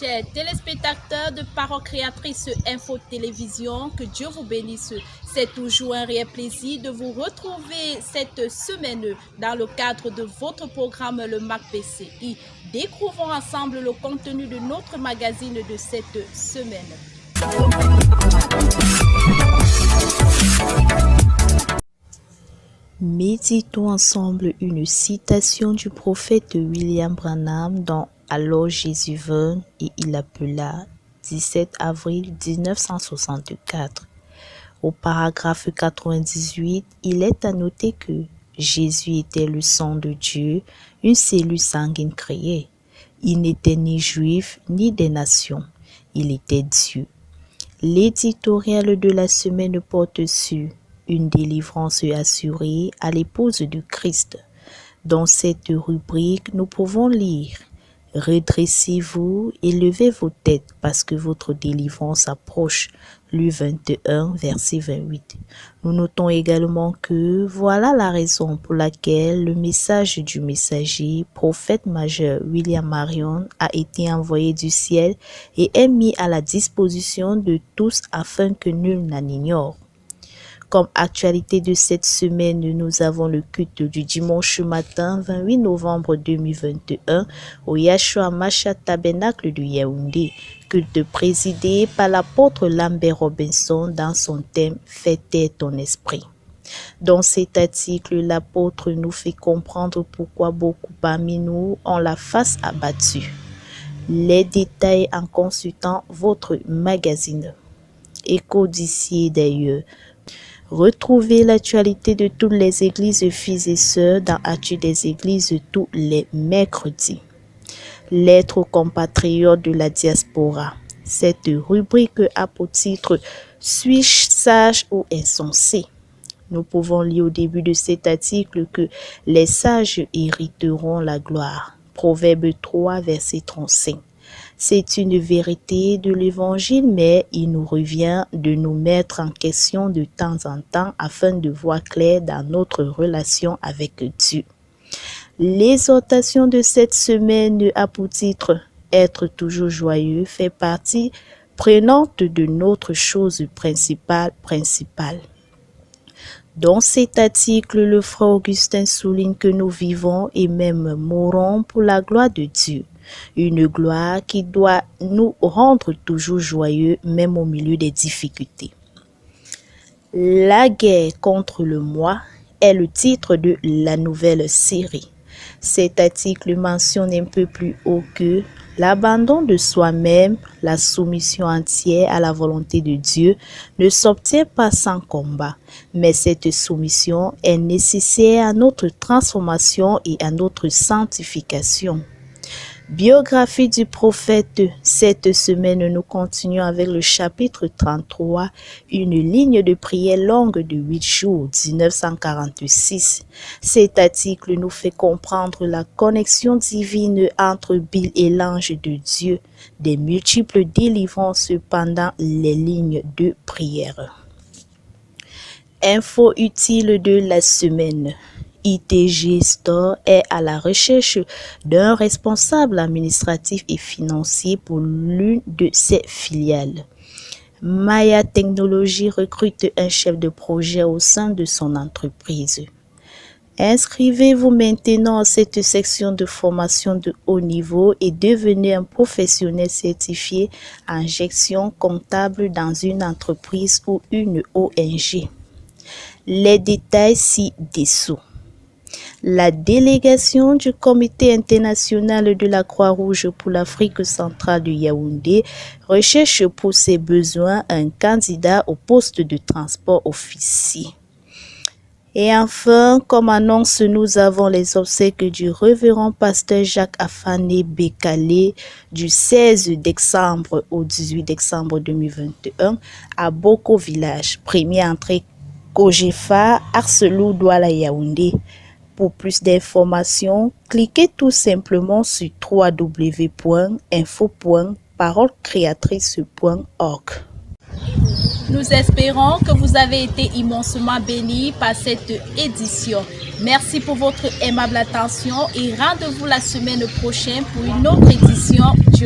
Chers téléspectateurs de Parole Créatrice Info Télévision, que Dieu vous bénisse. C'est toujours un réel plaisir de vous retrouver cette semaine dans le cadre de votre programme Le Mac PCI. Découvrons ensemble le contenu de notre magazine de cette semaine. Méditons ensemble une citation du prophète William Branham dans Alors Jésus vint et il appela, 17 avril 1964. Au paragraphe 98, il est à noter que Jésus était le sang de Dieu, une cellule sanguine créée. Il n'était ni juif ni des nations, il était Dieu. L'éditorial de la semaine porte sur une délivrance assurée à l'épouse du Christ. Dans cette rubrique, nous pouvons lire « Redressez-vous et levez vos têtes parce que votre délivrance approche » Luc 21, verset 28. Nous notons également que voilà la raison pour laquelle le message du messager, prophète majeur William Marion, a été envoyé du ciel et est mis à la disposition de tous afin que nul n'en ignore. Comme actualité de cette semaine, nous avons le culte du dimanche matin 28 novembre 2021 au Yahshua Mashiach Tabernacle de Yaoundé, culte présidé par l'apôtre Lambert Robinson dans son thème « Fais taire ton esprit ». Dans cet article, l'apôtre nous fait comprendre pourquoi beaucoup parmi nous ont la face abattue. Les détails en consultant votre magazine. Écho d'ici et d'ailleurs. Retrouvez l'actualité de toutes les églises filles et sœurs dans Actu des églises tous les mercredis. Lettres aux compatriotes de la diaspora. Cette rubrique a pour titre « Suis-je sage ou insensé ?» Nous pouvons lire au début de cet article que les sages hériteront la gloire. Proverbe 3, verset 35. C'est une vérité de l'Évangile, mais il nous revient de nous mettre en question de temps en temps afin de voir clair dans notre relation avec Dieu. L'exhortation de cette semaine a pour titre « Être toujours joyeux » fait partie prenante de notre chose principale. Dans cet article, le frère Augustin souligne que nous vivons et même mourons pour la gloire de Dieu. Une gloire qui doit nous rendre toujours joyeux, même au milieu des difficultés. La guerre contre le moi est le titre de la nouvelle série. Cet article mentionne un peu plus haut que l'abandon de soi-même, la soumission entière à la volonté de Dieu ne s'obtient pas sans combat, mais cette soumission est nécessaire à notre transformation et à notre sanctification. Biographie du prophète. Cette semaine, nous continuons avec le chapitre 33, une ligne de prière longue de 8 jours, 1946. Cet article nous fait comprendre la connexion divine entre Bill et l'ange de Dieu, des multiples délivrances pendant les lignes de prière. Info utile de la semaine. ITG Store est à la recherche d'un responsable administratif et financier pour l'une de ses filiales. Maya Technologies recrute un chef de projet au sein de son entreprise. Inscrivez-vous maintenant à cette section de formation de haut niveau et devenez un professionnel certifié en gestion comptable dans une entreprise ou une ONG. Les détails ci-dessous. La délégation du Comité international de la Croix-Rouge pour l'Afrique centrale de Yaoundé recherche pour ses besoins un candidat au poste de transport officier. Et enfin, comme annonce, nous avons les obsèques du révérend pasteur Jacques Afané Bécalé du 16 décembre au 18 décembre 2021 à Boko Village, première entrée Kojefa, Arcelou, Douala, Yaoundé. Pour plus d'informations, cliquez tout simplement sur www.info.parolecreatrice.org. Nous espérons que vous avez été immensement bénis par cette édition. Merci pour votre aimable attention et rendez-vous la semaine prochaine pour une autre édition du